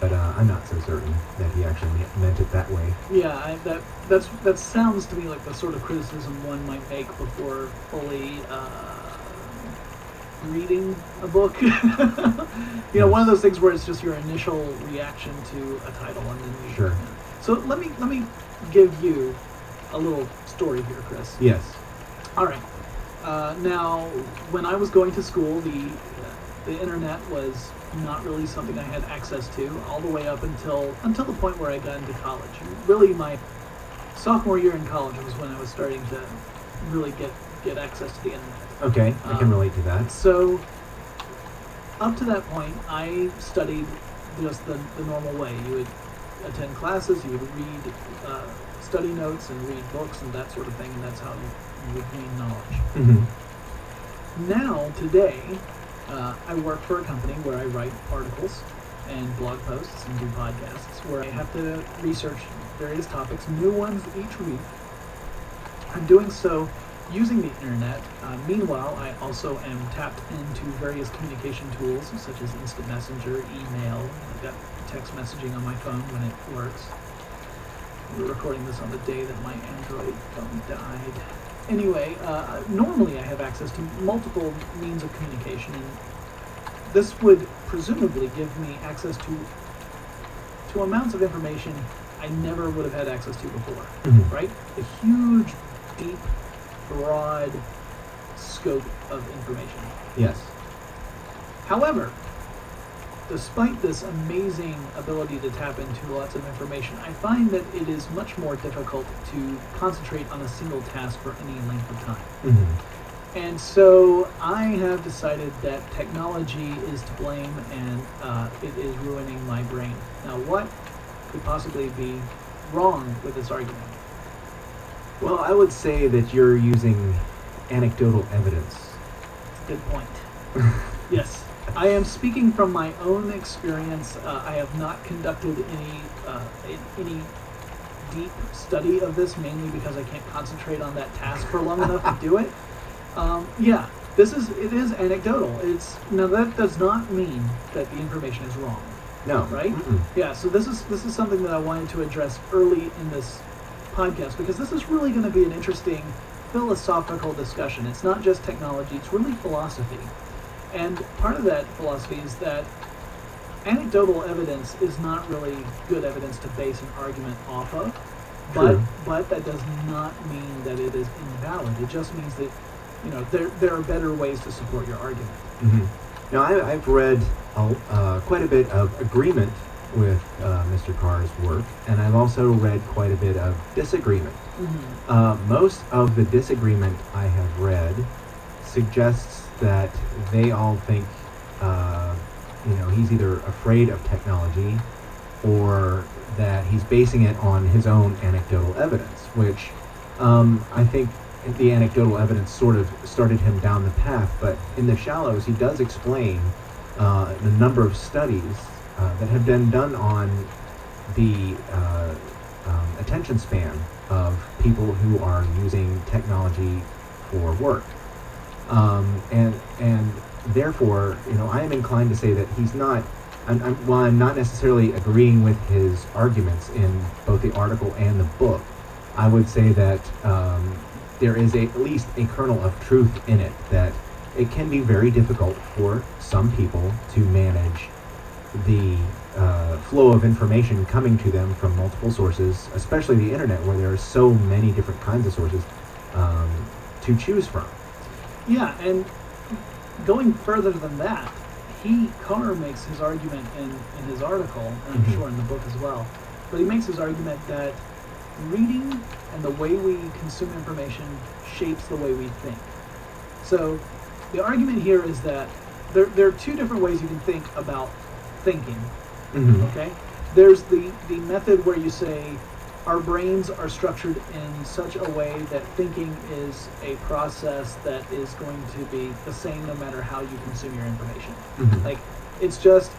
but I'm not so certain that he actually meant it that way. Yeah, that sounds to me like the sort of criticism one might make before fully reading a book. One of those things where it's just your initial reaction to a title, and then you. Sure. So let me give you a little story here, Chris. Yes. All right. Now, when I was going to school, the internet was not really something I had access to all the way up until the point where I got into college. Really, my sophomore year in college was when I was starting to really get access to the internet. Okay, I can relate to that. So, up to that point, I studied just the normal way. You would attend classes, you would read study notes and read books and that sort of thing, and that's how you would gain knowledge. Mm-hmm. Now, today, I work for a company where I write articles and blog posts and do podcasts where I have to research various topics, new ones each week. I'm doing so using the internet. Meanwhile, I also am tapped into various communication tools such as instant messenger, email. I've got text messaging on my phone when it works. We're recording this on the day that my Android phone died. Anyway, normally I have access to multiple means of communication, and this would presumably give me access to amounts of information I never would have had access to before, Mm-hmm. right? A huge, deep, broad scope of information. Yes. However, despite this amazing ability to tap into lots of information, I find that it is much more difficult to concentrate on a single task for any length of time. Mm-hmm. And so I have decided that technology is to blame, and it is ruining my brain. Now, what could possibly be wrong with this argument? Well, I would say that you're using anecdotal evidence. Good point. Yes. I am speaking from my own experience. I have not conducted any deep study of this, mainly because I can't concentrate on that task for long enough to do it. It is anecdotal. Now that does not mean that the information is wrong. No. Right? Mm-mm. Yeah. So this is something that I wanted to address early in this podcast, because this is really going to be an interesting philosophical discussion. It's not just technology; it's really philosophy. And part of that philosophy is that anecdotal evidence is not really good evidence to base an argument off of, but that does not mean that it is invalid. It just means that there are better ways to support your argument. Mm-hmm. Now, I've read quite a bit of agreement with Mr. Carr's work, and I've also read quite a bit of disagreement. Mm-hmm. Most of the disagreement I have read suggests that they all think, he's either afraid of technology or that he's basing it on his own anecdotal evidence, which I think the anecdotal evidence sort of started him down the path, but in the shallows he does explain the number of studies that have been done on the attention span of people who are using technology for work. And therefore, I am inclined to say that he's not, while I'm not necessarily agreeing with his arguments in both the article and the book, I would say that there is at least a kernel of truth in it, that it can be very difficult for some people to manage the flow of information coming to them from multiple sources, especially the internet, where there are so many different kinds of sources to choose from. Yeah, and going further than that, Carr makes his argument in his article, and I'm sure in the book as well, but he makes his argument that reading and the way we consume information shapes the way we think. So the argument here is that there are two different ways you can think about thinking. Mm-hmm. Okay? There's the method where you say our brains are structured in such a way that thinking is a process that is going to be the same no matter how you consume your information. Mm-hmm. Like it's just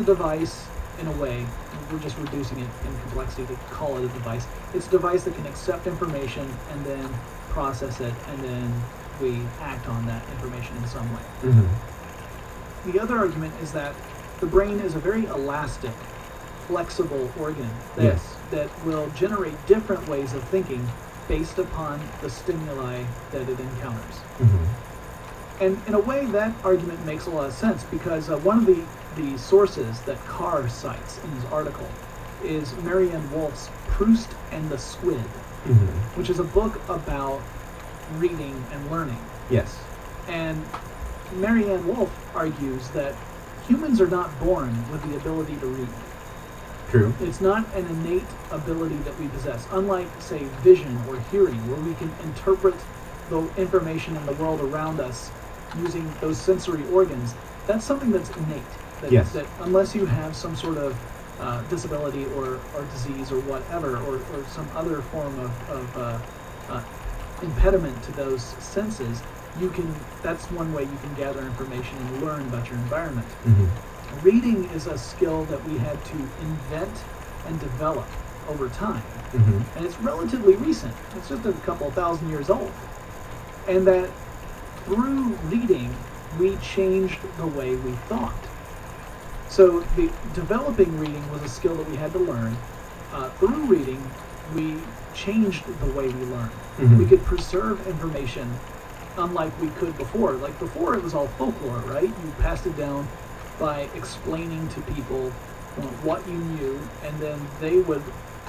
a device in a way. We're just reducing it in complexity to call it a device. It's a device that can accept information and then process it, and then we act on that information in some way. Mm-hmm. The other argument is that the brain is a very elastic flexible organ that, Yes. that will generate different ways of thinking based upon the stimuli that it encounters. And in a way, that argument makes a lot of sense, because one of the sources that Carr cites in his article is Marianne Wolf's Proust and the Squid, which is a book about reading and learning. Yes. And Marianne Wolf argues that humans are not born with the ability to read. True. It's not an innate ability that we possess, unlike, say, vision or hearing, where we can interpret the information in the world around us using those sensory organs. That's something that's innate. That, Yes. that unless you have some sort of disability or disease or whatever, or some other form of impediment to those senses, that's one way you can gather information and learn about your environment. Reading is a skill that we had to invent and develop over time. And it's relatively recent. It's just a couple thousand years old. And that through reading, we changed the way we thought. So the developing reading was a skill that we had to learn. Through reading, we changed the way we learn. We could preserve information unlike we could before. Like before, it was all folklore, right? You passed it down by explaining to people what you knew, and then they would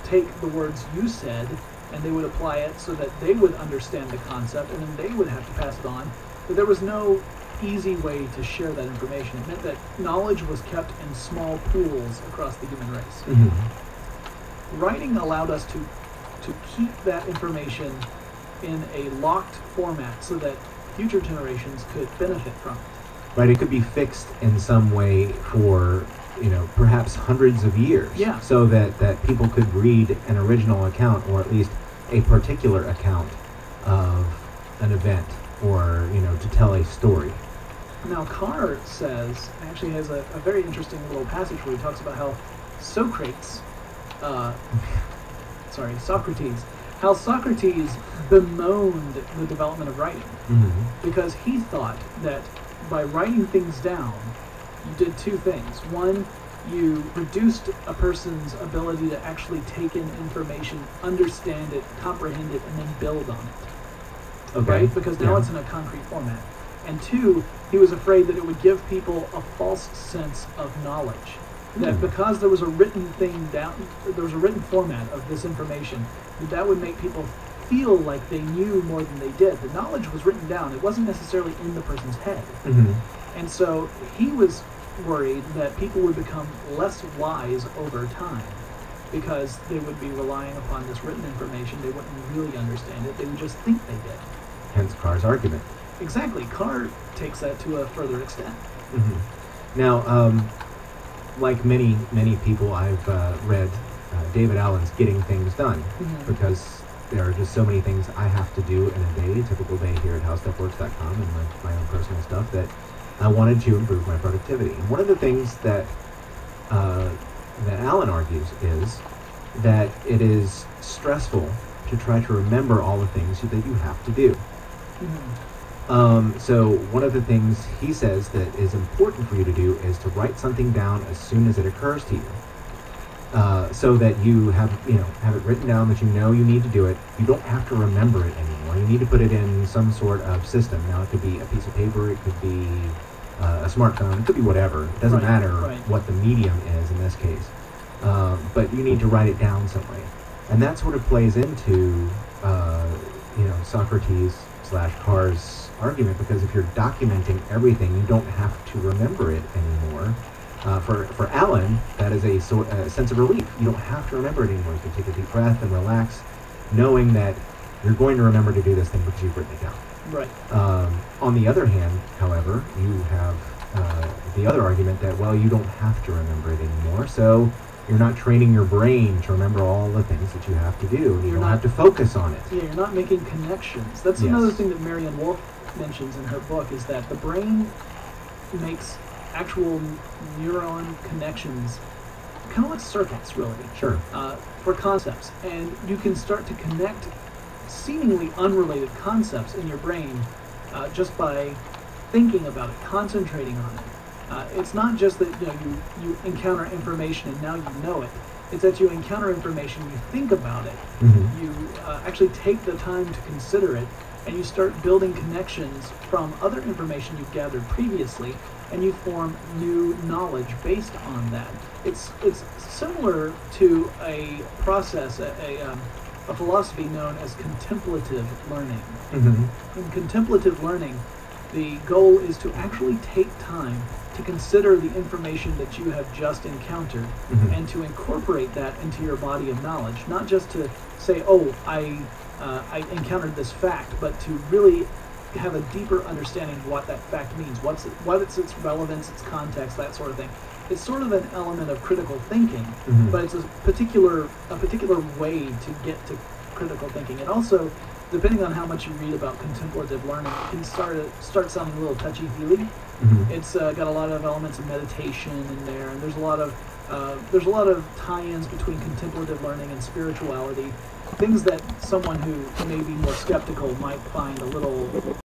take the words you said and they would apply it so that they would understand the concept, and then they would have to pass it on. But there was no easy way to share that information. It meant that knowledge was kept in small pools across the human race. Writing allowed us to keep that information in a locked format so that future generations could benefit from it. Right, it could be fixed in some way for, perhaps hundreds of years. Yeah. So that people could read an original account, or at least a particular account of an event, or, to tell a story. Now, Carr actually has a very interesting little passage where he talks about how Socrates bemoaned the development of writing, because he thought that by writing things down, you did two things. One, you reduced a person's ability to actually take in information, understand it, comprehend it, and then build on it. Okay. Right? Because now it's in a concrete format. And two, he was afraid that it would give people a false sense of knowledge. That because there was a written format of this information, that would make people feel like they knew more than they did. The knowledge was written down. It wasn't necessarily in the person's head. And so he was worried that people would become less wise over time because they would be relying upon this written information. They wouldn't really understand it. They would just think they did. Hence Carr's argument. Exactly. Carr takes that to a further extent. Now, like many people, I've read David Allen's Getting Things Done, because there are just so many things I have to do in a day, typical day here at HowStuffWorks.com, and my own personal stuff, that I wanted to improve my productivity. And one of the things that Allen argues is that it is stressful to try to remember all the things that you have to do. So one of the things he says that is important for you to do is to write something down as soon as it occurs to you, so that you have it written down, that you need to do it. You don't have to remember it anymore. You need to put it in some sort of system. Now, it could be a piece of paper, it could be a smartphone, it could be whatever. It doesn't matter what the medium is in this case, but you need to write it down some way. And that sort of plays into Socrates / Carr's argument, because if you're documenting everything, you don't have to remember it anymore. For Allen, that is a sense of relief. You don't have to remember it anymore. You can take a deep breath and relax, knowing that you're going to remember to do this thing because you've written it down. Right. On the other hand, however, you have the other argument that, well, you don't have to remember it anymore, so you're not training your brain to remember all the things that you have to do. You don't have to focus on it. Yeah, you're not making connections. That's another thing that Marianne Wolf mentions in her book, is that the brain makes actual neuron connections, kind of like circuits, really. Sure. For concepts. And you can start to connect seemingly unrelated concepts in your brain just by thinking about it, concentrating on it. It's not just that you encounter information and now you know it. It's that you encounter information, you think about it, you actually take the time to consider it, and you start building connections from other information you've gathered previously, and you form new knowledge based on that. It's similar to a process, a philosophy known as contemplative learning. In contemplative learning, the goal is to actually take time to consider the information that you have just encountered and to incorporate that into your body of knowledge. Not just to say, oh, I encountered this fact, but to really have a deeper understanding of what that fact means, what's its relevance, its context, that sort of thing. It's sort of an element of critical thinking, but it's a particular way to get to critical thinking. And also, depending on how much you read about contemplative learning, it can start sounding a little touchy-feely. It's got a lot of elements of meditation in there, and there's a lot of tie-ins between contemplative learning and spirituality, things that someone who may be more skeptical might find a little